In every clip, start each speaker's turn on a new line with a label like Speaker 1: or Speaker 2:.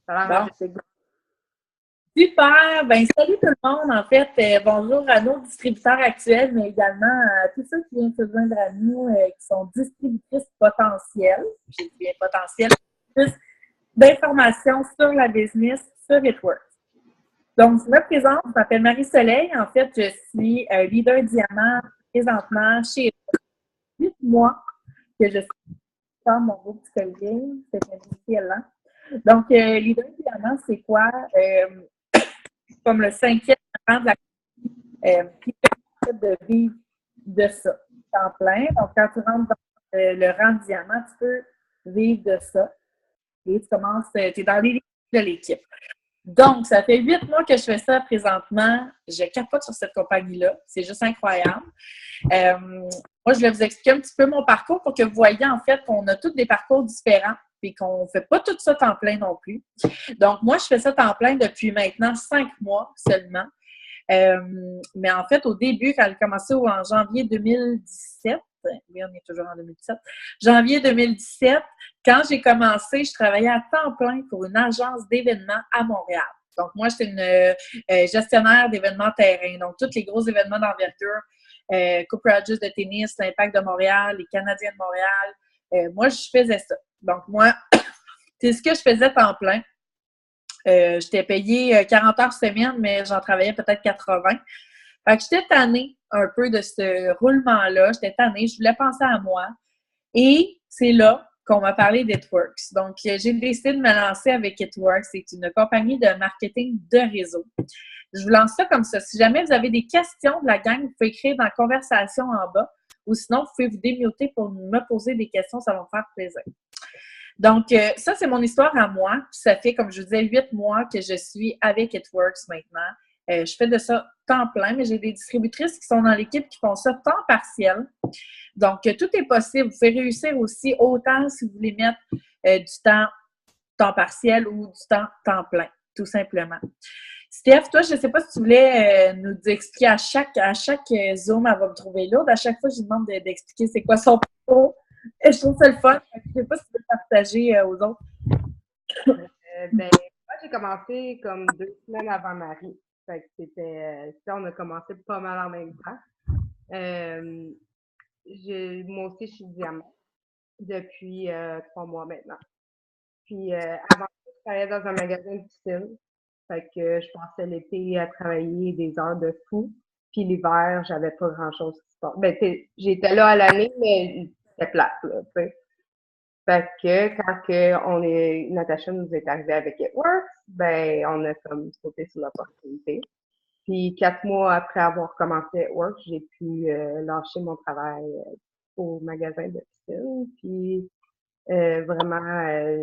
Speaker 1: Ça a l'air
Speaker 2: Bon,
Speaker 1: magique.
Speaker 2: c'est super! Ben, salut tout le monde! En fait, bonjour à nos distributeurs actuels, mais également à tous ceux qui viennent se joindre à nous, qui sont distributrices potentielles. Je dis bien potentielles, plus d'informations sur la business sur Network. Donc, je me présente, je m'appelle Marie-Soleil. En fait, je suis leader diamant présentement chez 8 mois que je suis dans mon beau petit collier. C'est un donc, leader diamant, c'est quoi? Comme le cinquième rang de la qui permet de vivre de ça, en plein. Donc, quand tu rentres dans le rang diamant, tu peux vivre de ça. Et tu commences, tu es dans les de l'équipe. Donc, ça fait 8 mois que je fais ça présentement. Je capote sur cette compagnie-là. C'est juste incroyable. Moi, je vais vous expliquer un petit peu mon parcours pour que vous voyez, en fait, qu'on a tous des parcours différents et qu'on ne fait pas tout ça temps plein non plus. Donc, moi, je fais ça temps plein depuis maintenant 5 mois seulement. Mais en fait, au début, quand j'ai commencé en janvier 2017, oui, on est toujours en 2017, janvier 2017, quand j'ai commencé, je travaillais à temps plein pour une agence d'événements à Montréal. Donc, moi, j'étais une gestionnaire d'événements terrain. Donc, tous les gros événements d'envergure, Coupe Rogers de tennis, l'Impact de Montréal, les Canadiens de Montréal. Moi, je faisais ça. Donc, moi, c'est ce que je faisais temps plein. J'étais payée 40 heures semaine, mais j'en travaillais peut-être 80. Fait que j'étais tannée un peu de ce roulement-là. J'étais tannée. Je voulais penser à moi. Et c'est là qu'on m'a parlé d'Itworks. Donc, j'ai décidé de me lancer avec Itworks. C'est une compagnie de marketing de réseau. Je vous lance ça comme ça. Si jamais vous avez des questions de la gang, vous pouvez écrire dans la conversation en bas. Ou sinon, vous pouvez vous démuter pour me poser des questions. Ça va me faire plaisir. Donc, ça, c'est mon histoire à moi. Puis ça fait, comme je vous disais, 8 mois que je suis avec Itworks maintenant. Je fais de ça temps plein, mais j'ai des distributrices qui sont dans l'équipe qui font ça temps partiel. Donc, tout est possible. Vous pouvez réussir aussi autant si vous voulez mettre du temps partiel ou du temps plein, tout simplement. Steph, toi, je ne sais pas si tu voulais nous expliquer à chaque Zoom, elle va me trouver lourde. À chaque fois, je lui demande d'expliquer c'est quoi son propos. Je trouve ça le fun. Je ne sais pas si tu veux partager aux autres.
Speaker 1: Ben, moi, j'ai commencé comme 2 semaines avant Marie. Fait que c'était, ça, on a commencé pas mal en même temps. Euh, moi aussi, je suis diamant depuis 3 mois maintenant. Puis avant ça, je travaillais dans un magasin de piscine. Fait que je passais l'été à travailler des heures de fou. Puis l'hiver, j'avais pas grand-chose qui se passe. Ben, j'étais là à l'année, mais c'était plate, là, tu sais. Fait que quand Natacha nous est arrivée avec It ben, on a comme sauté sur l'opportunité. Puis 4 mois après avoir commencé It j'ai pu lâcher mon travail au magasin de piscine. Puis vraiment,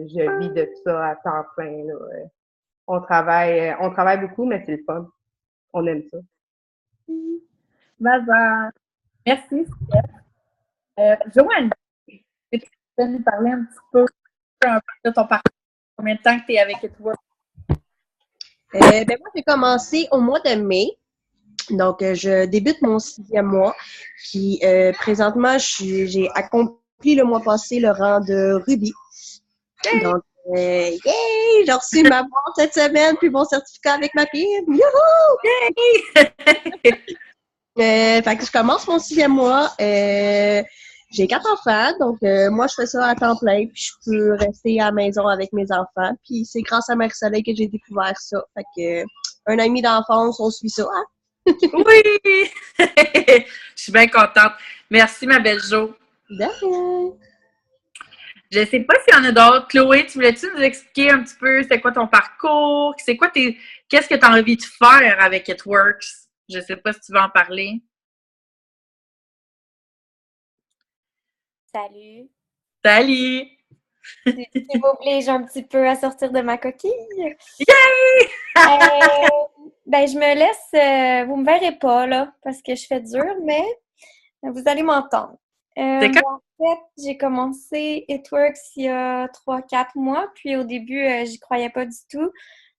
Speaker 1: je vis de ça à temps plein, là. On travaille beaucoup, mais c'est le fun. On aime ça.
Speaker 2: Bye. Merci, Steph. Joanne, tu peux nous parler un peu de ton parcours? Combien de temps que tu es avec Itworks?
Speaker 3: Ben moi, j'ai commencé au mois de mai. Donc, je débute mon 6e mois. Puis, présentement, j'ai accompli le mois passé le rang de Ruby. Donc, yay! J'ai reçu ma boîte cette semaine, puis mon certificat avec ma pile. Youhou! Fait que je commence mon 6e mois. J'ai 4 enfants, donc moi, je fais ça à temps plein, puis je peux rester à la maison avec mes enfants. Puis c'est grâce à Marie-Soleil que j'ai découvert ça. Fait que un ami d'enfance, on suit ça, hein?
Speaker 2: Oui! Je suis bien contente. Merci, ma belle Jo.
Speaker 3: De rien!
Speaker 2: Je ne sais pas s'il y en a d'autres. Chloé, tu voulais-tu nous expliquer un petit peu c'est quoi ton parcours? Qu'est-ce que tu as envie de faire avec Itworks? Je ne sais pas si tu veux en parler.
Speaker 4: Salut!
Speaker 2: Salut!
Speaker 4: Tu m'obliges un petit peu à sortir de ma coquille.
Speaker 2: Yay!
Speaker 4: Ben, je me laisse, vous me verrez pas, là, parce que je fais dur, mais vous allez m'entendre.
Speaker 2: C'est
Speaker 4: Moi, en fait, j'ai commencé Itworks il y a 3-4 mois, puis au début, j'y croyais pas du tout.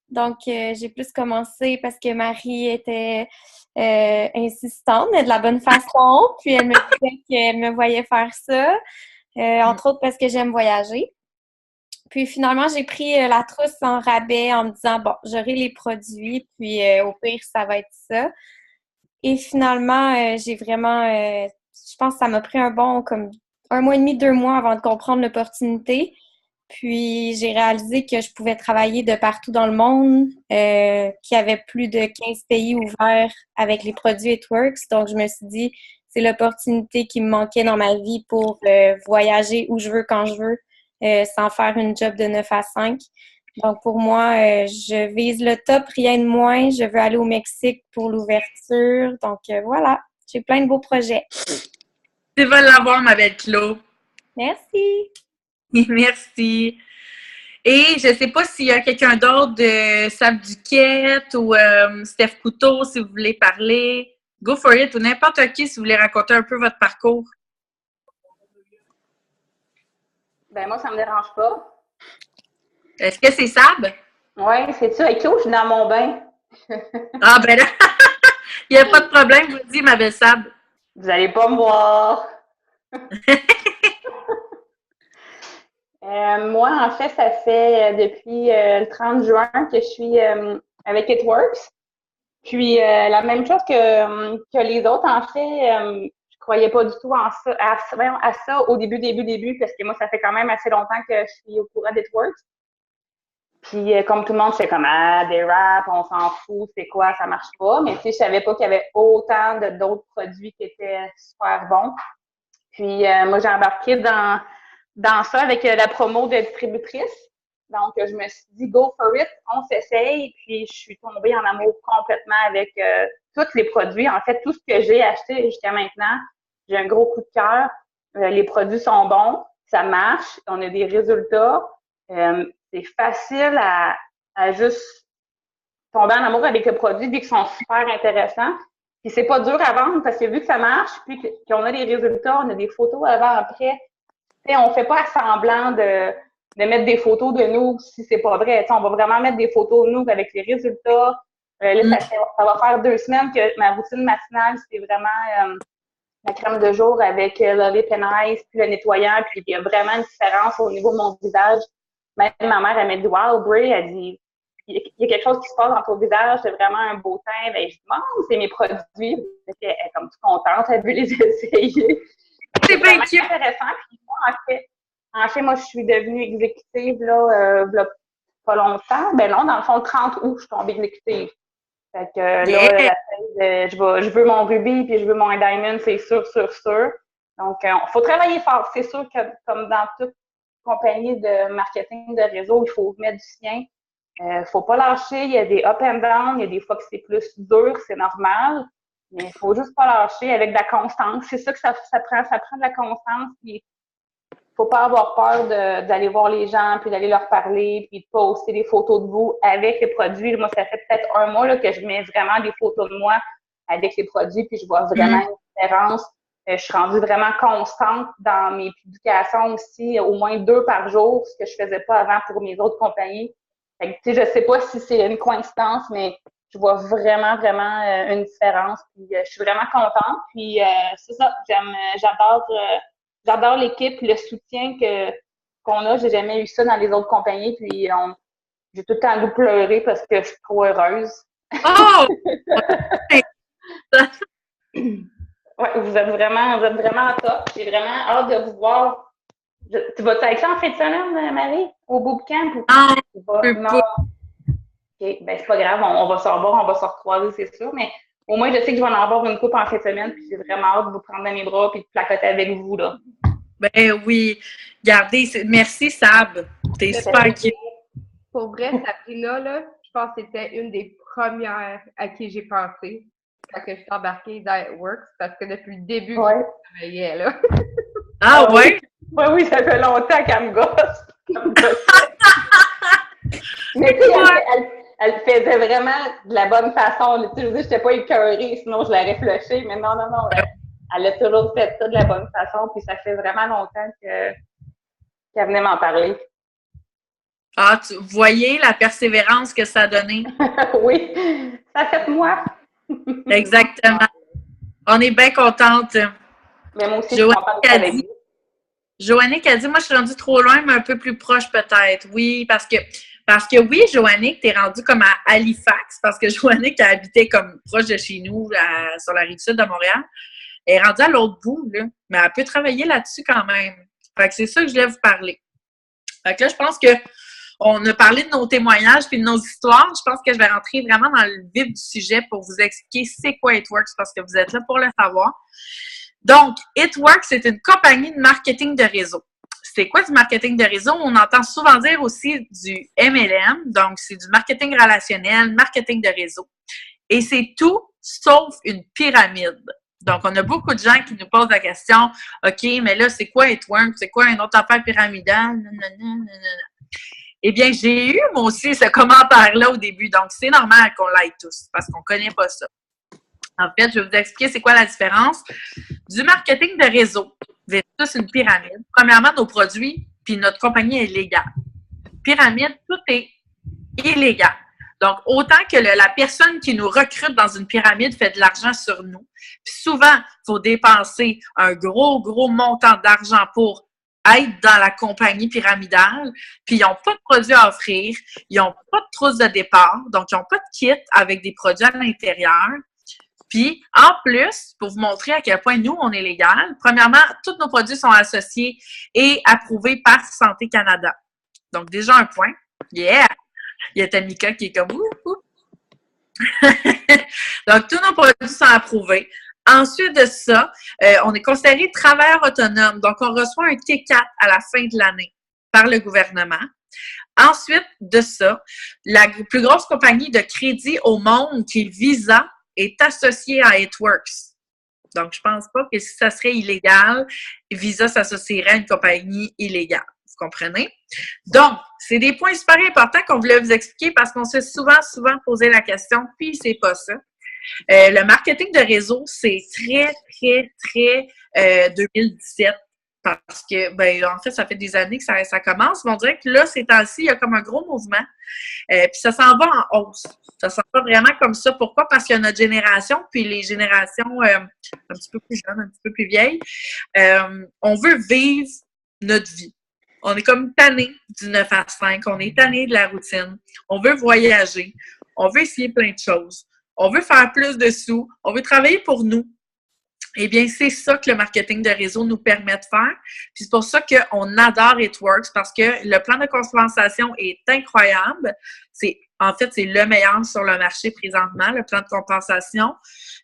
Speaker 4: Donc, j'ai plus commencé parce que Marie était insistante, mais de la bonne façon, puis elle me disait qu'elle me voyait faire ça, entre autres parce que j'aime voyager. Puis finalement, j'ai pris la trousse en rabais en me disant, bon, j'aurai les produits, puis au pire, ça va être ça. Et finalement, j'ai vraiment, je pense que ça m'a pris comme 1 mois et demi, 2 mois avant de comprendre l'opportunité. Puis j'ai réalisé que je pouvais travailler de partout dans le monde, qu'il y avait plus de 15 pays ouverts avec les produits It-Works. Donc je me suis dit, c'est l'opportunité qui me manquait dans ma vie pour voyager où je veux, quand je veux, sans faire une job de 9 à 5. Donc pour moi, je vise le top, rien de moins. Je veux aller au Mexique pour l'ouverture. Donc voilà, j'ai plein de beaux projets.
Speaker 2: Tu vas l'avoir, ma belle Claude.
Speaker 4: Merci!
Speaker 2: Merci. Et je ne sais pas s'il y a quelqu'un d'autre de Sab Duquette ou Steph Couteau, si vous voulez parler. Go for it, ou n'importe qui, si vous voulez raconter un peu votre parcours.
Speaker 5: Ben moi, ça me dérange pas.
Speaker 2: Est-ce que c'est Sab?
Speaker 5: Oui, c'est ça. Et Claude, je suis dans mon bain.
Speaker 2: Ah, ben là, il n'y a pas de problème, vous dites, ma belle Sab.
Speaker 5: Vous allez pas me voir. Moi, en fait, ça fait depuis le 30 juin que je suis avec It-Works. Puis, la même chose que les autres, en fait, je croyais pas du tout à ça au début, parce que moi, ça fait quand même assez longtemps que je suis au courant d'It-Works. Puis, comme tout le monde, j'étais comme, des wraps, on s'en fout, c'est quoi, ça marche pas. Mais tu sais, je savais pas qu'il y avait autant d'autres produits qui étaient super bons. Puis, moi, j'ai embarqué dans ça avec la promo de distributrice. Donc, je me suis dit, go for it, on s'essaye. Puis, je suis tombée en amour complètement avec tous les produits. En fait, tout ce que j'ai acheté jusqu'à maintenant, j'ai un gros coup de cœur. Les produits sont bons, ça marche, on a des résultats. C'est facile à juste tomber en amour avec le produit, vu qu'ils sont super intéressants. Puis, c'est pas dur à vendre parce que vu que ça marche, puis qu'on a des résultats, on a des photos avant, après. On ne fait pas semblant de mettre des photos de nous si c'est pas vrai. T'sais, on va vraiment mettre des photos de nous avec les résultats. Là, ça va faire 2 semaines que ma routine matinale, c'est vraiment la crème de jour avec le lip and ice, puis le nettoyant, puis il y a vraiment une différence au niveau de mon visage. Même ma mère, elle m'a dit « Wow, Brie », elle dit « Il y a quelque chose qui se passe dans ton visage, c'est vraiment un beau teint. » Ben, je dis « Bon, c'est mes produits. » Elle est comme toute contente, elle veut les essayer. C'est vraiment intéressant. Puis moi, en fait, moi, je suis devenue exécutive là, pas longtemps. Ben non, dans le fond, le 30 août, je suis tombée exécutive. Fait que là, je veux mon rubis puis je veux mon diamond, c'est sûr. Donc, il faut travailler fort. C'est sûr que, comme dans toute compagnie de marketing de réseau, il faut mettre du sien. Faut pas lâcher. Il y a des up and down. Il y a des fois que c'est plus dur, c'est normal. Mais il faut juste pas lâcher avec de la constance. C'est ça que ça prend. Ça prend de la constance. Puis, faut pas avoir peur d'aller voir les gens, puis d'aller leur parler, puis de poster des photos de vous avec les produits. Moi, ça fait peut-être 1 mois là, que je mets vraiment des photos de moi avec les produits, puis je vois vraiment une différence. Je suis rendue vraiment constante dans mes publications aussi, au moins 2 par jour, ce que je faisais pas avant pour mes autres compagnies. Fait que, tu sais, je sais pas si c'est une coïncidence, mais je vois vraiment une différence. Puis je suis vraiment contente. Puis c'est ça, j'adore l'équipe, le soutien qu'on a. J'ai jamais eu ça dans les autres compagnies. Puis j'ai tout le temps goût de pleurer parce que je suis trop heureuse.
Speaker 2: Oh!
Speaker 5: Ouais, vous êtes vraiment top. J'ai vraiment hâte de vous voir. Tu vas être là en fin de semaine, Marie, au bootcamp?
Speaker 2: Non.
Speaker 5: OK, ben c'est pas grave, on va se revoir, on va se recroiser, c'est sûr, mais au moins, je sais que je vais en avoir une coupe en fin de semaine, puis j'ai vraiment hâte de vous prendre dans mes bras et de placoter avec vous, là.
Speaker 2: Ben oui. Regardez, merci, Sab. T'es super cute.
Speaker 1: Pour vrai, Sabrina, là, je pense que c'était une des premières à qui j'ai pensé quand je suis embarquée dans It-Works, parce que depuis le début, je travaillais, là.
Speaker 2: Ah ouais?
Speaker 5: Oui, ça fait longtemps qu'elle me gosse. Mais tu sais, elle faisait vraiment de la bonne façon. Tu sais, je n'étais pas écœurée, sinon je l'aurais flushée. Mais non. Elle a toujours fait ça de la bonne façon. Puis ça fait vraiment longtemps qu'elle venait m'en parler.
Speaker 2: Ah, vous voyez la persévérance que ça a donné?
Speaker 5: Oui, ça fait moi.
Speaker 2: Exactement. On est bien contente.
Speaker 5: Mais moi aussi, je suis contente d'être avec vous.
Speaker 2: Joannick a dit, moi, je suis rendue trop loin, mais un peu plus proche peut-être. Oui, parce que oui, Joannick, t'es rendue comme à Halifax, parce que Joannick a habité comme proche de chez nous, sur la rive sud de Montréal. Elle est rendue à l'autre bout, là, mais elle peut travailler là-dessus quand même. Fait que c'est ça que je voulais vous parler. Fait que là, je pense que on a parlé de nos témoignages puis de nos histoires. Je pense que je vais rentrer vraiment dans le vif du sujet pour vous expliquer c'est quoi It Works parce que vous êtes là pour le savoir. Donc, It Works, c'est une compagnie de marketing de réseau. C'est quoi du marketing de réseau? On entend souvent dire aussi du MLM, donc c'est du marketing relationnel, marketing de réseau. Et c'est tout sauf une pyramide. Donc, on a beaucoup de gens qui nous posent la question, OK, mais là, c'est quoi It Works? C'est quoi une autre affaire pyramidale? Eh bien, j'ai eu, moi aussi, ce commentaire-là au début. Donc, c'est normal qu'on l'aille tous, parce qu'on ne connaît pas ça. En fait, je vais vous expliquer c'est quoi la différence du marketing de réseau versus une pyramide. Premièrement, nos produits, puis notre compagnie est légale. Pyramide, tout est illégal. Donc, autant que la personne qui nous recrute dans une pyramide fait de l'argent sur nous, puis souvent, il faut dépenser un gros montant d'argent pour être dans la compagnie pyramidale, puis ils n'ont pas de produits à offrir, ils n'ont pas de trousse de départ, donc ils n'ont pas de kit avec des produits à l'intérieur. Puis, en plus, pour vous montrer à quel point nous, on est légal, premièrement, tous nos produits sont associés et approuvés par Santé Canada. Donc, déjà un point. Yeah! Il y a Tamika qui est comme ouh. Donc, tous nos produits sont approuvés. Ensuite de ça, on est considéré travailleur autonome. Donc, on reçoit un T4 à la fin de l'année par le gouvernement. Ensuite de ça, la plus grosse compagnie de crédit au monde, qui est Visa, est associée à It Works. Donc, je pense pas que si ça serait illégal, Visa s'associerait à une compagnie illégale. Vous comprenez? Donc, c'est des points super importants qu'on voulait vous expliquer parce qu'on se fait souvent poser la question, puis c'est pas ça. Le marketing de réseau, c'est très 2017 parce que, en fait, ça fait des années que ça commence, mais on dirait que là, ces temps-ci, il y a comme un gros mouvement, puis ça s'en va en hausse. Ça s'en va vraiment comme ça. Pourquoi? Parce qu'il y a notre génération, puis les générations un petit peu plus jeunes, un petit peu plus vieilles, on veut vivre notre vie. On est comme tanné du 9 à 5, on est tanné de la routine, on veut voyager, on veut essayer plein de choses. On veut faire plus de sous, on veut travailler pour nous. Eh bien, c'est ça que le marketing de réseau nous permet de faire. Puis c'est pour ça qu'on adore It Works parce que le plan de compensation est incroyable. En fait, c'est le meilleur sur le marché présentement, le plan de compensation.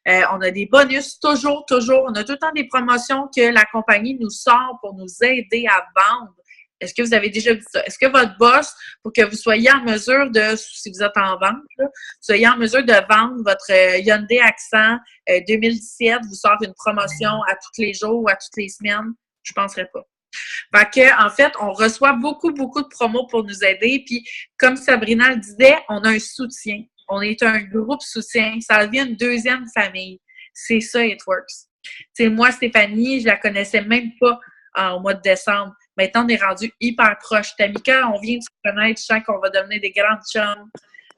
Speaker 2: On a des bonus toujours. On a tout le temps des promotions que la compagnie nous sort pour nous aider à vendre. Est-ce que vous avez déjà vu ça? Est-ce que votre boss, pour que vous soyez en mesure si vous êtes en vente, là, vous soyez en mesure de vendre votre Hyundai Accent 2017, vous sort une promotion à tous les jours ou à toutes les semaines? Je ne penserais pas. Fait que, en fait, on reçoit beaucoup de promos pour nous aider. Puis, comme Sabrina le disait, on a un soutien. On est un groupe soutien. Ça devient une deuxième famille. C'est ça, It Works. Tu sais, moi, Stéphanie, je la connaissais même pas au mois de décembre. Maintenant, on est rendu hyper proche. Tamika, on vient de se connaître, je sens qu'on va devenir des grandes chums.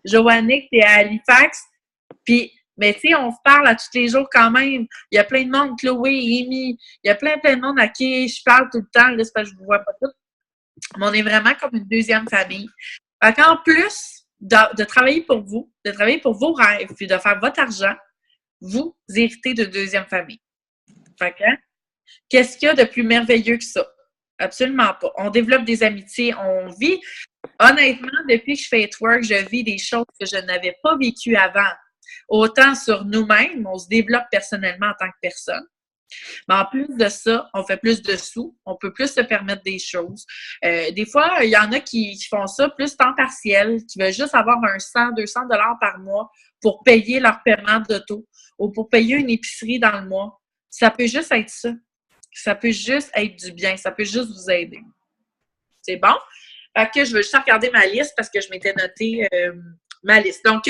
Speaker 2: Joannick, t'es à Halifax. Puis, mais tu sais, on se parle à tous les jours quand même. Il y a plein de monde, Chloé, Amy, il y a plein de monde à qui je parle tout le temps. Là, c'est parce que je ne vous vois pas toutes. Mais on est vraiment comme une deuxième famille. Fait qu'en plus de travailler pour vous, de travailler pour vos rêves, puis de faire votre argent, vous héritez de deuxième famille. Fait que, qu'est-ce qu'il y a de plus merveilleux que ça? Absolument pas. On développe des amitiés, on vit. Honnêtement, depuis que je fais It Works, je vis des choses que je n'avais pas vécues avant. Autant sur nous-mêmes, on se développe personnellement en tant que personne. Mais en plus de ça, on fait plus de sous, on peut plus se permettre des choses. Des fois, il y en a qui font ça plus temps partiel, qui veulent juste avoir un 100-200 $ par mois pour payer leur paiement d'auto ou pour payer une épicerie dans le mois. Ça peut juste être ça. Ça peut juste être du bien. Ça peut juste vous aider. C'est bon? Fait que je veux juste regarder ma liste parce que je m'étais noté ma liste. Donc,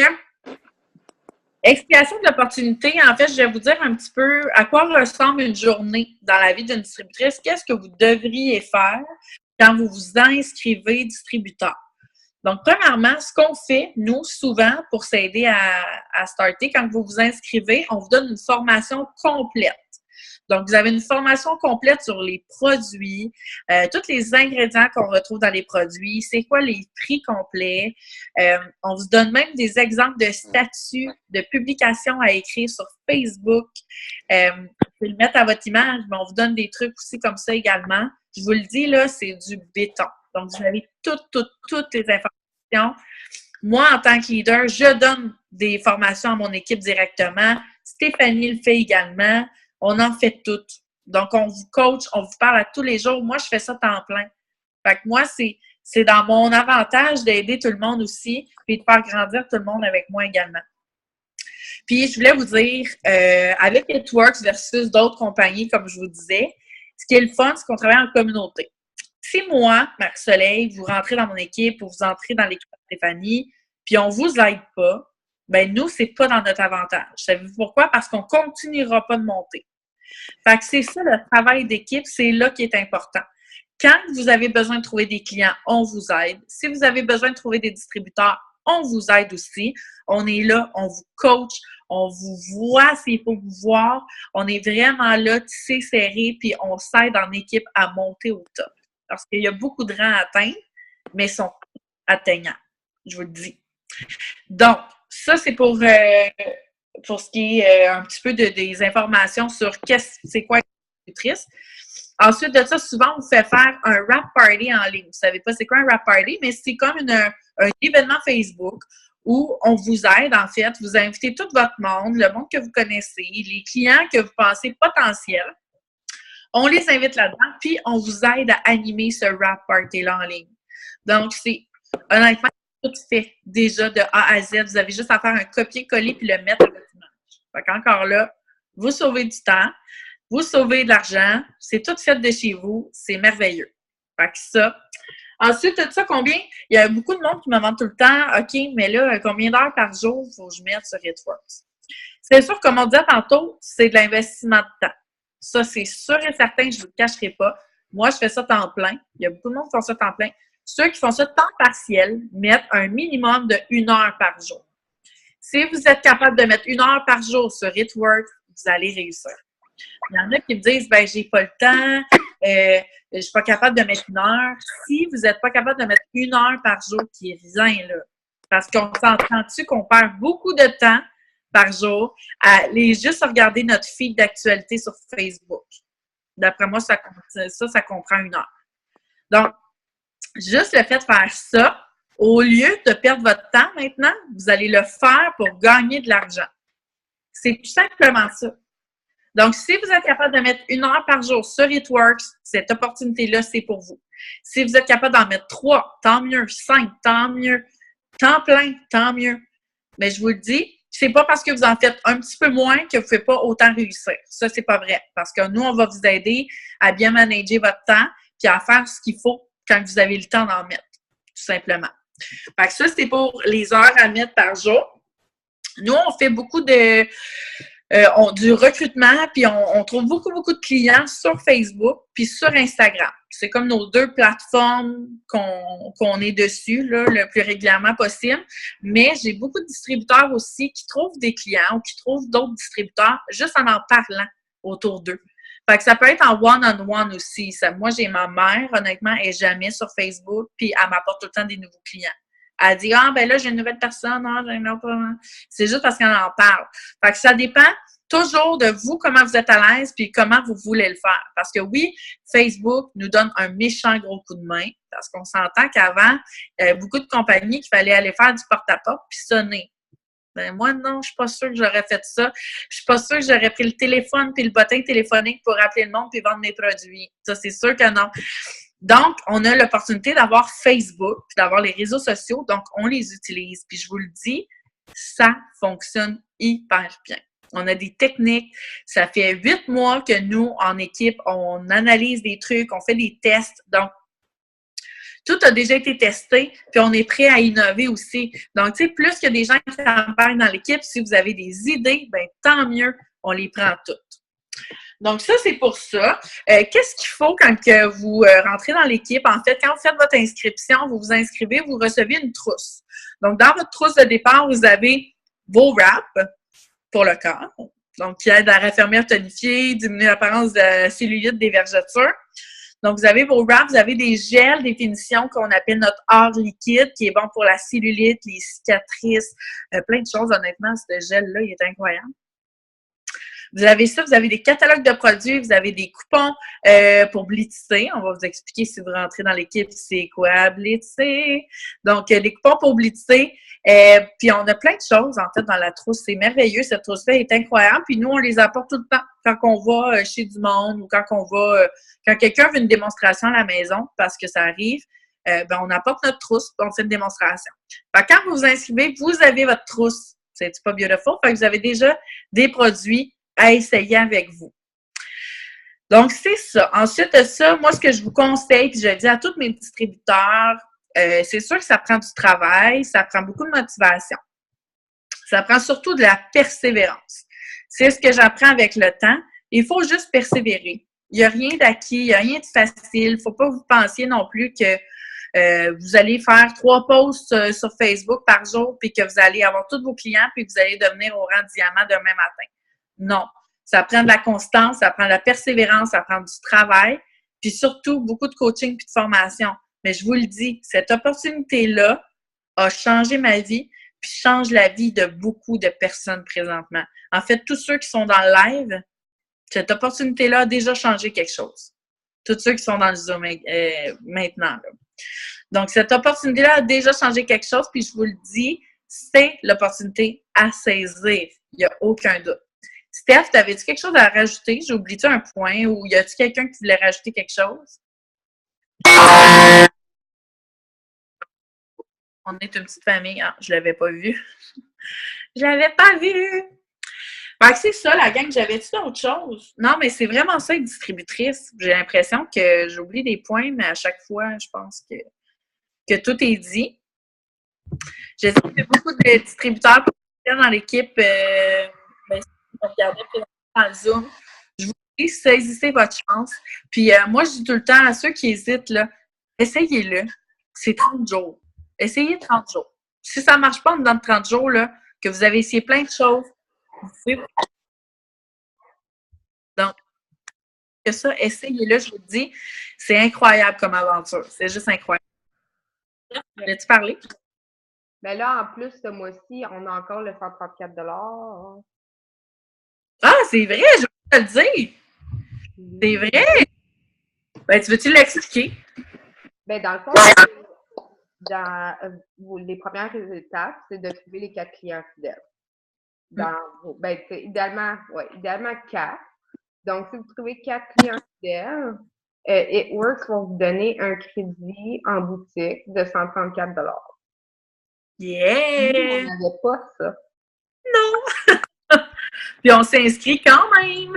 Speaker 2: explication de l'opportunité. En fait, je vais vous dire un petit peu à quoi ressemble une journée dans la vie d'une distributrice. Qu'est-ce que vous devriez faire quand vous vous inscrivez distributeur? Donc, premièrement, ce qu'on fait, nous, souvent, pour s'aider à starter, quand vous vous inscrivez, on vous donne une formation complète. Donc, vous avez une formation complète sur les produits, tous les ingrédients qu'on retrouve dans les produits, c'est quoi les prix complets. On vous donne même des exemples de statuts, de publications à écrire sur Facebook. Vous pouvez le mettre à votre image, mais on vous donne des trucs aussi comme ça également. Je vous le dis, là, c'est du béton. Donc, vous avez toutes les informations. Moi, en tant que leader, je donne des formations à mon équipe directement. Stéphanie le fait également. On en fait toutes. Donc, on vous coach, on vous parle à tous les jours. Moi, je fais ça temps plein. Fait que moi, c'est dans mon avantage d'aider tout le monde aussi, puis de faire grandir tout le monde avec moi également. Puis, je voulais vous dire, avec It-Works versus d'autres compagnies, comme je vous disais, ce qui est le fun, c'est qu'on travaille en communauté. Si moi, Marie-Soleil, vous rentrez dans mon équipe ou vous entrez dans l'équipe de Stéphanie, puis on vous aide pas, ben nous, c'est pas dans notre avantage. Savez-vous pourquoi? Parce qu'on continuera pas de monter. Fait que c'est ça, le travail d'équipe, c'est là qui est important. Quand vous avez besoin de trouver des clients, on vous aide. Si vous avez besoin de trouver des distributeurs, on vous aide aussi. On est là, on vous coach, on vous voit s'il faut vous voir. On est vraiment là, tissé serré, puis on s'aide en équipe à monter au top. Parce qu'il y a beaucoup de rangs à atteindre, mais ils sont atteignables, je vous le dis. Donc, ça, c'est pour ce qui est un petit peu des informations sur c'est quoi une distributrice. Ensuite de ça, souvent, on vous fait faire un wrap party en ligne. Vous ne savez pas c'est quoi un wrap party, mais c'est comme un événement Facebook où on vous aide, en fait. Vous invitez tout votre monde, le monde que vous connaissez, les clients que vous pensez potentiels. On les invite là-dedans, puis on vous aide à animer ce wrap party-là en ligne. Donc, c'est honnêtement tout fait déjà de A à Z. Vous avez juste à faire un copier-coller puis le mettre à votre image. Fait qu'encore là, vous sauvez du temps, vous sauvez de l'argent, c'est tout fait de chez vous, c'est merveilleux. Fait que ça. Ensuite de ça, il y a beaucoup de monde qui me demande tout le temps, OK, mais là, combien d'heures par jour faut que je mette sur It-Works? C'est sûr, comme on disait tantôt, c'est de l'investissement de temps. Ça, c'est sûr et certain, je ne vous le cacherai pas. Moi, je fais ça temps plein. Il y a beaucoup de monde qui font ça temps plein. Ceux qui font ça temps partiel mettent un minimum de 1 heure par jour. Si vous êtes capable de mettre 1 heure par jour sur It-Works, vous allez réussir. Il y en a qui me disent, ben j'ai pas le temps, je suis pas capable de mettre 1 heure. Si vous n'êtes pas capable de mettre 1 heure par jour, qui est rien, là, parce qu'on s'entend dessus qu'on perd beaucoup de temps par jour à aller juste regarder notre feed d'actualité sur Facebook. D'après moi, ça comprend 1 heure. Donc, juste le fait de faire ça, au lieu de perdre votre temps maintenant, vous allez le faire pour gagner de l'argent. C'est tout simplement ça. Donc, si vous êtes capable de mettre 1 heure par jour sur It-Works, cette opportunité-là, c'est pour vous. Si vous êtes capable d'en mettre 3, tant mieux, 5, tant mieux, temps plein, tant mieux. Mais je vous le dis, c'est pas parce que vous en faites un petit peu moins que vous ne pouvez pas autant réussir. Ça, c'est pas vrai. Parce que nous, on va vous aider à bien manager votre temps puis à faire ce qu'il faut quand vous avez le temps d'en mettre, tout simplement. Fait que ça, c'est pour les heures à mettre par jour. Nous, on fait beaucoup du recrutement, puis on trouve beaucoup de clients sur Facebook puis sur Instagram. C'est comme nos 2 plateformes qu'on est dessus là, le plus régulièrement possible. Mais j'ai beaucoup de distributeurs aussi qui trouvent des clients ou qui trouvent d'autres distributeurs juste en parlant autour d'eux. Fait que ça peut être en one-on-one aussi. Moi, j'ai ma mère, honnêtement, elle n'est jamais sur Facebook, puis elle m'apporte tout le temps des nouveaux clients. Elle dit, ben là, j'ai une nouvelle personne, j'ai une autre. C'est juste parce qu'elle en parle. Fait que ça dépend toujours de vous, comment vous êtes à l'aise, puis comment vous voulez le faire. Parce que oui, Facebook nous donne un méchant gros coup de main, parce qu'on s'entend qu'avant, il y avait beaucoup de compagnies qu'il fallait aller faire du porte-à-porte puis sonner. Ben moi, non, je suis pas sûre que j'aurais fait ça. Je suis pas sûre que j'aurais pris le téléphone puis le bottin téléphonique pour appeler le monde puis vendre mes produits. Ça, c'est sûr que non. Donc, on a l'opportunité d'avoir Facebook puis d'avoir les réseaux sociaux. Donc, on les utilise. Puis, je vous le dis, ça fonctionne hyper bien. On a des techniques. Ça fait 8 mois que nous, en équipe, on analyse des trucs, on fait des tests. Donc, tout a déjà été testé, puis on est prêt à innover aussi. Donc, tu sais, plus qu'il y a des gens qui s'embarquent dans l'équipe, si vous avez des idées, bien, tant mieux, on les prend toutes. Donc, ça, c'est pour ça. Qu'est-ce qu'il faut quand que vous rentrez dans l'équipe? En fait, quand vous faites votre inscription, vous vous inscrivez, vous recevez une trousse. Donc, dans votre trousse de départ, vous avez vos wraps pour le corps. donc qui aide à raffermir, tonifier, diminuer l'apparence de la cellulite des vergetures. Donc, vous avez vos wraps, vous avez des gels, des finitions qu'on appelle notre or liquide, qui est bon pour la cellulite, les cicatrices, plein de choses. Honnêtement, ce gel-là, il est incroyable. Vous avez ça, vous avez des catalogues de produits, vous avez des coupons pour blitzer. On va vous expliquer si vous rentrez dans l'équipe, c'est quoi blitzer. Donc, des coupons pour blitzer. Puis, on a plein de choses, en fait, dans la trousse. C'est merveilleux. Cette trousse-là est incroyable. Puis, nous, on les apporte tout le temps. Quand on va chez du monde ou quand quand quelqu'un veut une démonstration à la maison, parce que ça arrive, ben, on apporte notre trousse et on fait une démonstration. Fait que quand vous vous inscrivez, vous avez votre trousse. C'est pas beautiful? Fait que vous avez déjà des produits à essayer avec vous. Donc, c'est ça. Ensuite de ça, moi, ce que je vous conseille, puis je le dis à tous mes distributeurs, c'est sûr que ça prend du travail, ça prend beaucoup de motivation. Ça prend surtout de la persévérance. C'est ce que j'apprends avec le temps. Il faut juste persévérer. Il n'y a rien d'acquis, il n'y a rien de facile. Il ne faut pas vous penser non plus que vous allez faire 3 posts sur Facebook par jour, puis que vous allez avoir tous vos clients, puis que vous allez devenir au rang diamant demain matin. Non. Ça prend de la constance, ça prend de la persévérance, ça prend du travail, puis surtout beaucoup de coaching puis de formation. Mais je vous le dis, cette opportunité-là a changé ma vie, puis change la vie de beaucoup de personnes présentement. En fait, tous ceux qui sont dans le live, cette opportunité-là a déjà changé quelque chose. Tous ceux qui sont dans le Zoom maintenant. Là. Donc, cette opportunité-là a déjà changé quelque chose, puis je vous le dis, c'est l'opportunité à saisir. Il n'y a aucun doute. Steph, t'avais-tu quelque chose à rajouter? J'ai oublié un point ou y a-tu quelqu'un qui voulait rajouter quelque chose? On est une petite famille. Ah, je l'avais pas vu. Je l'avais pas vu! Fait que c'est ça, la gang. J'avais-tu d'autres choses? Non, mais c'est vraiment ça, être distributrice. J'ai l'impression que j'oublie des points, mais à chaque fois, je pense que tout est dit. J'ai trouvé beaucoup de distributeurs dans l'équipe. Regardez dans le Zoom. Je vous dis, saisissez votre chance. Puis moi, je dis tout le temps à ceux qui hésitent, là, essayez-le. C'est 30 jours. Essayez 30 jours. Si ça ne marche pas dans 30 jours, là, que vous avez essayé plein de choses, vous pouvez. Donc, que ça, essayez-le, je vous le dis. C'est incroyable comme aventure. C'est juste incroyable. Voulais-tu parler?
Speaker 1: Ben là, en plus, ce mois-ci, on a encore le 134 $.
Speaker 2: Ah, c'est vrai, je vais te le dire. C'est vrai. Ben, tu veux-tu l'expliquer?
Speaker 1: Ben, dans le fond, les premières étapes, c'est de trouver les 4 clients fidèles. Ben, idéalement 4. Donc, si vous trouvez 4 clients fidèles, It Works va vous donner un crédit en boutique de 134 $.
Speaker 2: Yeah!
Speaker 1: Nous, on n'avait pas ça.
Speaker 2: Non! Puis on s'inscrit quand même!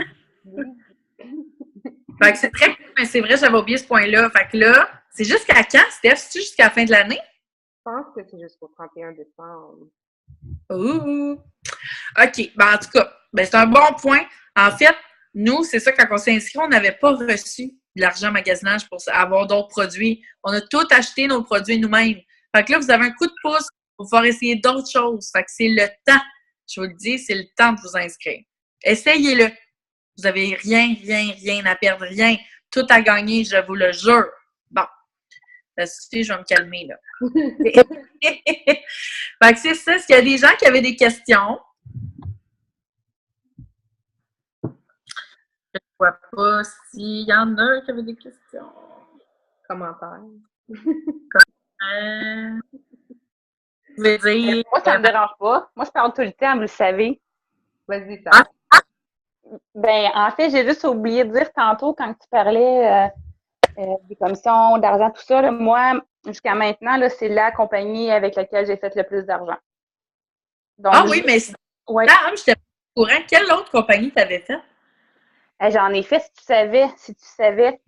Speaker 2: Fait que c'est très cool, mais c'est vrai, j'avais oublié ce point-là. Fait que là, c'est jusqu'à quand, Steph? C'est-tu jusqu'à la fin de l'année?
Speaker 1: Je pense que c'est jusqu'au 31 décembre.
Speaker 2: Ouh! OK. Ben, en tout cas, ben, c'est un bon point. En fait, nous, c'est ça, quand on s'est inscrit, on n'avait pas reçu de l'argent magasinage pour avoir d'autres produits. On a tout acheté nos produits nous-mêmes. Fait que là, vous avez un coup de pouce pour pouvoir essayer d'autres choses. Fait que c'est le temps. Je vous le dis, c'est le temps de vous inscrire. Essayez-le. Vous n'avez rien à perdre, rien. Tout à gagner, je vous le jure. Bon. Ça suffit, je vais me calmer, là. Fait que c'est ça. Est-ce qu'il y a des gens qui avaient des questions? Je ne vois pas s'il y en a qui avaient des questions.
Speaker 1: Commentaires.
Speaker 2: Je vais dire...
Speaker 5: Moi, ça ne me dérange pas. Moi, je parle tout le temps, vous le savez.
Speaker 1: Vas-y, ça.
Speaker 5: Ben, en fait, j'ai juste oublié de dire tantôt quand tu parlais des commissions, d'argent, tout ça. Là, moi, jusqu'à maintenant, là, c'est la compagnie avec laquelle j'ai fait le plus d'argent. Donc,
Speaker 2: oui, mais
Speaker 5: ouais.
Speaker 2: Là, je t'ai pas au courant. Quelle autre compagnie t'avais fait?
Speaker 5: J'en ai fait, si tu savais.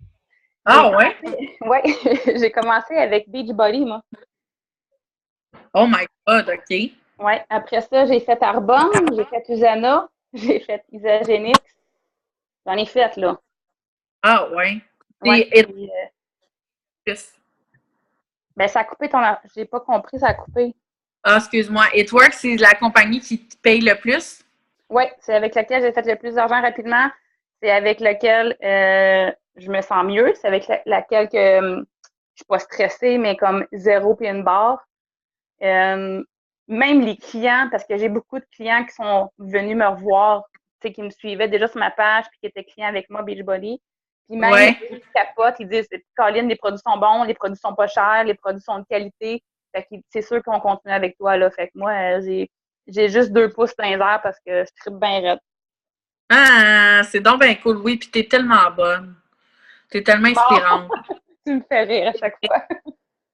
Speaker 2: Ah, ouais?
Speaker 5: Oui, j'ai commencé avec Beachbody, moi.
Speaker 2: Oh my God, OK.
Speaker 5: Oui, après ça, j'ai fait Arbonne, j'ai fait Usana, j'ai fait Isagenix. J'en ai fait, là.
Speaker 2: Ah, ouais.
Speaker 5: Ouais,
Speaker 2: Et
Speaker 5: ben, ça a coupé ton... J'ai pas compris, ça a coupé.
Speaker 2: Ah, excuse-moi. It Works, c'est la compagnie qui te paye le plus?
Speaker 5: Oui, c'est avec lequel j'ai fait le plus d'argent rapidement. C'est avec lequel je me sens mieux. C'est avec laquelle que je suis pas stressée, mais comme zéro puis une barre. Même les clients, parce que j'ai beaucoup de clients qui sont venus me revoir, tu sais, qui me suivaient déjà sur ma page puis qui étaient clients avec moi, Beachbody. Puis même, ils capotent, ils disent, Colin, les produits sont bons, les produits sont pas chers, les produits sont de qualité. Fait que c'est sûr qu'on continue avec toi, là. Fait que moi, j'ai juste 2 pouces dans les airs parce que je tripe bien raide.
Speaker 2: Ah, c'est donc bien cool, oui, puis t'es tellement bonne. T'es tellement inspirante.
Speaker 5: Bon, tu me fais rire à chaque fois.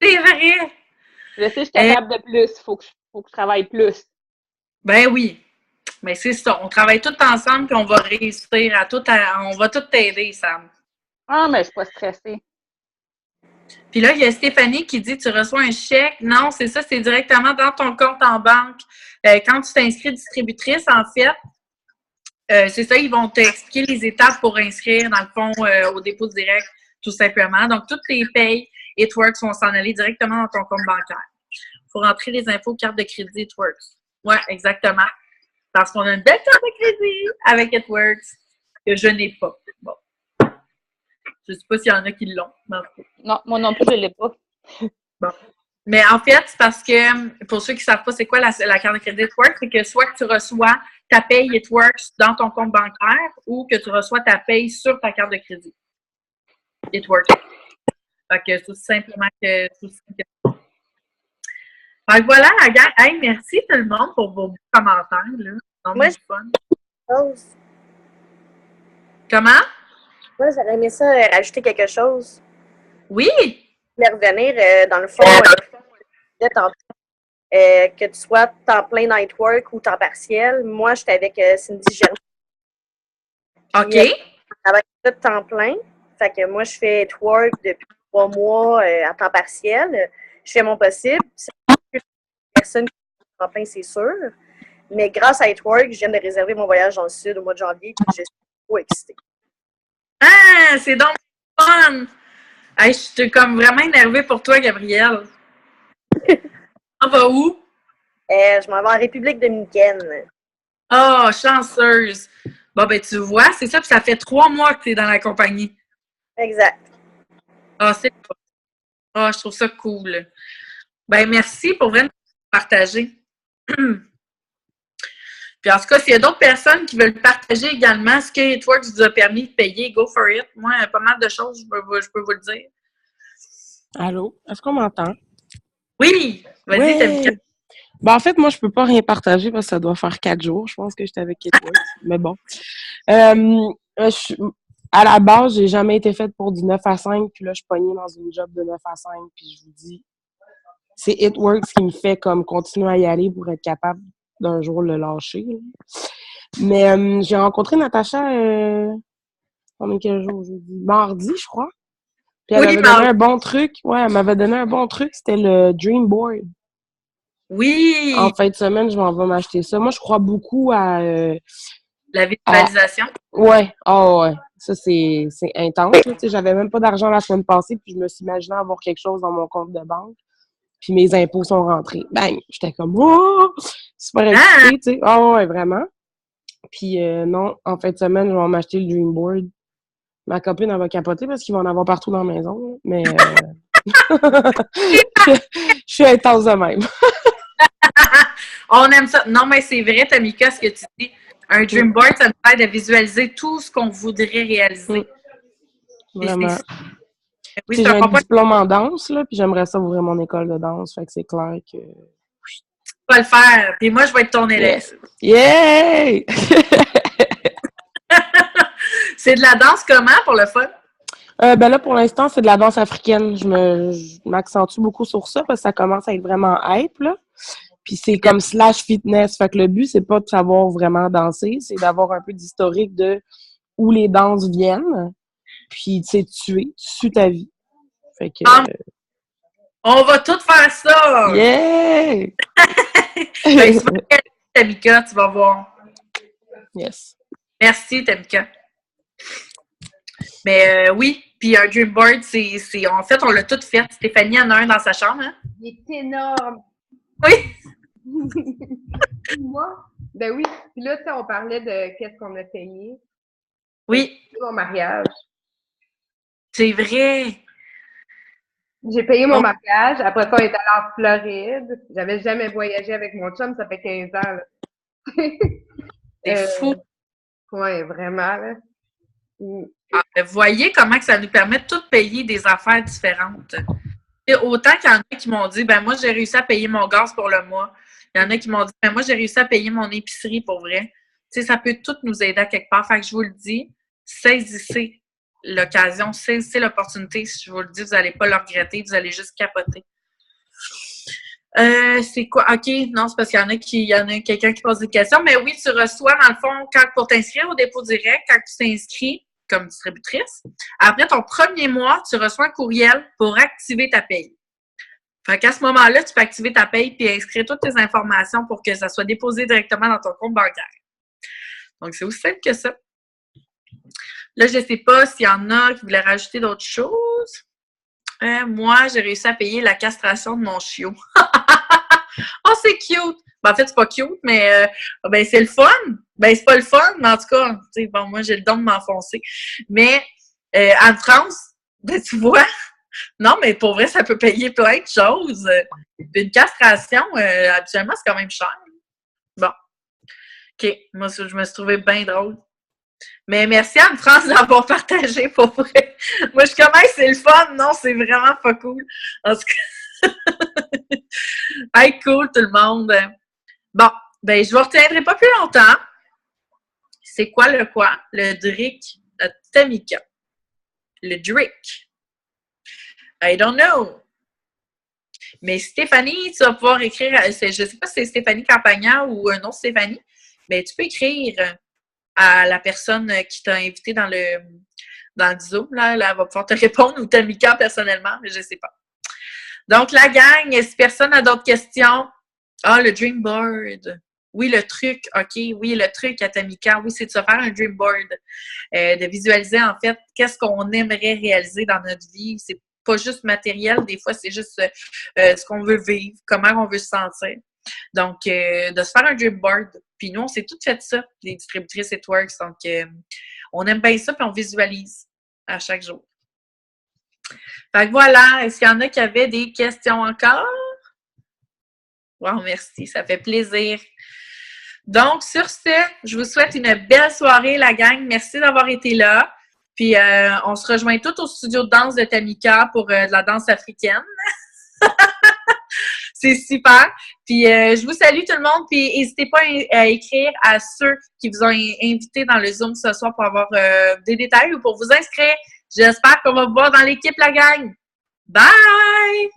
Speaker 2: C'est vrai!
Speaker 5: Je sais que je suis capable de plus. Faut que je travaille plus.
Speaker 2: Ben oui. Mais c'est ça. On travaille tous ensemble puis on va réussir on va tout t'aider, Sam.
Speaker 5: Ah, mais je suis pas stressée.
Speaker 2: Puis là, il y a Stéphanie qui dit tu reçois un chèque. Non, c'est ça, c'est directement dans ton compte en banque. Quand tu t'inscris distributrice, en fait, c'est ça, ils vont t'expliquer les étapes pour inscrire, dans le fond, au dépôt direct, tout simplement. Donc, toutes tes payes It-Works vont s'en aller directement dans ton compte bancaire. Il faut rentrer les infos carte de crédit It-Works. Oui, exactement. Parce qu'on a une belle carte de crédit avec It-Works que je n'ai pas. Bon. Je ne sais pas s'il y en a qui l'ont.
Speaker 5: Non, moi non plus, je ne l'ai pas.
Speaker 2: Bon. Mais en fait, c'est parce que, pour ceux qui ne savent pas c'est quoi la carte de crédit It-Works, c'est que soit que tu reçois ta paye It-Works dans ton compte bancaire ou que tu reçois ta paye sur ta carte de crédit. It-Works. Fait que c'est simplement que... Fait que voilà, la gang. Hey, merci tout le monde pour vos commentaires. Là.
Speaker 6: Moi,
Speaker 2: fun.
Speaker 6: chose.
Speaker 2: Comment?
Speaker 6: Moi, j'aurais aimé ça rajouter quelque chose.
Speaker 2: Oui!
Speaker 6: Mais revenir, dans le fond, que tu sois temps plein night work ou temps partiel. Moi, j'étais avec Cindy Germain.
Speaker 2: OK.
Speaker 6: Je travaille tout temps plein. Fait que moi, je fais It-Work depuis 3 mois à temps partiel. Je fais mon possible. C'est personne qui est temps plein, c'est sûr. Mais grâce à It-Work, je viens de réserver mon voyage dans le sud au mois de janvier. Puis je suis trop excitée.
Speaker 2: Ah, c'est donc fun! Hey, je suis comme vraiment énervée pour toi, Gabrielle. On va où?
Speaker 6: Je m'en vais en République dominicaine.
Speaker 2: Oh, chanceuse! Bon, ben, tu vois, c'est ça, puis ça fait 3 mois que tu es dans la compagnie.
Speaker 6: Exact.
Speaker 2: Ah, c'est cool. Ah, je trouve ça cool. Ben, merci pour vraiment partager. Puis en tout cas, s'il y a d'autres personnes qui veulent partager également ce que It-Works vous a permis de payer, go for it. Moi, pas mal de choses, je peux vous le dire.
Speaker 7: Allô? Est-ce qu'on m'entend?
Speaker 2: Oui! Vas-y, Tamika.
Speaker 7: Ben, en fait, moi, je peux pas rien partager parce que ça doit faire 4 jours. Je pense que j'étais avec It-Works, mais bon. À la base, j'ai jamais été faite pour du 9 à 5, puis là, je suis pognée dans une job de 9 à 5, puis je vous dis, c'est It-Works qui me fait comme continuer à y aller pour être capable d'un jour le lâcher. Là. Mais j'ai rencontré Natacha, pendant quel jour aujourd'hui? Mardi, je crois. Puis elle m'avait donné un bon truc. Ouais, elle m'avait donné un bon truc. C'était le Dream Board.
Speaker 2: Oui!
Speaker 7: En fin de semaine, je m'en vais m'acheter ça. Moi, je crois beaucoup à...
Speaker 2: la visualisation?
Speaker 7: Ouais. Oh, ouais. Ça, c'est intense. Tu sais, j'avais même pas d'argent la semaine passée, puis je me suis imaginé avoir quelque chose dans mon compte de banque. Puis mes impôts sont rentrés. Bang! J'étais comme, oh! Super excitée, tu sais. Oh, ouais, vraiment. Puis non, en fin de semaine, je vais m'acheter le Dream Board. Ma copine, elle va capoter parce qu'il va en avoir partout dans la maison. Là. Mais je suis intense de même.
Speaker 2: On aime ça. Non, mais c'est vrai, Tamika, ce que tu dis. Un Dream Board, ça nous aide à visualiser tout ce qu'on voudrait réaliser.
Speaker 7: Vraiment.
Speaker 2: Oui,
Speaker 7: j'ai un diplôme en danse, là, puis j'aimerais ça ouvrir mon école de danse. Fait que c'est clair que...
Speaker 2: Tu vas le faire. Puis moi, je vais être ton élève.
Speaker 7: Yay!
Speaker 2: C'est de la danse comment, pour le fun?
Speaker 7: Ben là, pour l'instant, c'est de la danse africaine. Je m'accentue beaucoup sur ça parce que ça commence à être vraiment hype, là. Puis c'est comme / fitness. Fait que le but, c'est pas de savoir vraiment danser, c'est d'avoir un peu d'historique de où les danses viennent. Puis, tu sais, tu suis ta vie. Fait que...
Speaker 2: on va tout faire ça!
Speaker 7: Yeah!
Speaker 2: Fait que Tamika, tu vas voir.
Speaker 7: Yes.
Speaker 2: Merci, Tamika. Mais oui, puis un Dream Board, c'est en fait, on l'a tout fait. Stéphanie en a un dans sa chambre, hein?
Speaker 1: Il est énorme!
Speaker 2: Oui!
Speaker 1: Moi, Ben oui. Puis là, tu sais, on parlait de qu'est-ce qu'on a payé.
Speaker 2: Oui,
Speaker 1: Mon mariage.
Speaker 2: c'est vrai.
Speaker 1: J'ai payé mon
Speaker 2: Oh.
Speaker 1: mariage. Après ça, on est allé en Floride. J'avais jamais voyagé avec mon chum. Ça fait 15 ans, là.
Speaker 2: C'est fou.
Speaker 1: Ouais, vraiment, là.
Speaker 2: Vous voyez comment que ça nous permet de tout payer des affaires différentes. Et autant qu'il y en a qui m'ont dit, ben moi, j'ai réussi à payer mon gaz pour le mois. Il y en a qui m'ont dit, ben moi, j'ai réussi à payer mon épicerie pour vrai. Tu sais, ça peut tout nous aider à quelque part. Fait que je vous le dis, saisissez l'occasion, saisissez l'opportunité. Si je vous le dis, vous n'allez pas le regretter, vous allez juste capoter. C'est quoi? OK, non, c'est parce qu'il y en a quelqu'un qui pose des questions. Mais oui, tu reçois, dans le fond, pour t'inscrire au dépôt direct, quand tu t'inscris comme distributrice, après ton premier mois, tu reçois un courriel pour activer ta paye. Fait qu'à ce moment-là, tu peux activer ta paye puis inscrire toutes tes informations pour que ça soit déposé directement dans ton compte bancaire. Donc, c'est aussi simple que ça. Là, je ne sais pas s'il y en a qui voulaient rajouter d'autres choses. Moi, j'ai réussi à payer la castration de mon chiot. Oh, c'est cute! Ben, en fait, c'est pas cute, mais ben, c'est le fun. Ben, c'est pas le fun, mais en tout cas, bon, moi, j'ai le don de m'enfoncer. Mais en France, ben, tu vois, non, mais pour vrai, ça peut payer plein de choses. Une castration, habituellement, c'est quand même cher. Bon. OK. Moi, je me suis trouvée bien drôle. Mais merci Anne-France d'avoir partagé, pour vrai. Moi, je commence, c'est le fun. Non, c'est vraiment pas cool. En tout cas, hey, cool, tout le monde. Bon, ben, je vous retiendrai pas plus longtemps. C'est quoi le quoi? Le Drick de Tamika. Le Drick. I don't know. Mais Stéphanie, tu vas pouvoir écrire, je ne sais pas si c'est Stéphanie Campagnat ou un autre Stéphanie, mais tu peux écrire à la personne qui t'a invité dans le Zoom. Là, elle va pouvoir te répondre, ou Tamika personnellement, mais je ne sais pas. Donc, la gang, si personne n'a d'autres questions, le Dream Board. Oui, le truc, OK, oui, le truc à Tamika, oui, c'est de se faire un Dream Board, de visualiser, en fait, qu'est-ce qu'on aimerait réaliser dans notre vie. C'est pas juste matériel, des fois, c'est juste ce qu'on veut vivre, comment on veut se sentir. Donc, de se faire un Dream Board. Puis nous, on s'est toutes fait ça, les distributrices It Works. Donc, on aime bien ça, puis on visualise à chaque jour. Fait que voilà, est-ce qu'il y en a qui avaient des questions encore? Wow, merci, ça fait plaisir. Donc, sur ce, je vous souhaite une belle soirée, la gang. Merci d'avoir été là. Puis, on se rejoint tous au studio de danse de Tamika pour de la danse africaine. C'est super. Puis, je vous salue tout le monde. Puis, n'hésitez pas à écrire à ceux qui vous ont invité dans le Zoom ce soir pour avoir des détails ou pour vous inscrire. J'espère qu'on va vous voir dans l'équipe, la gang. Bye!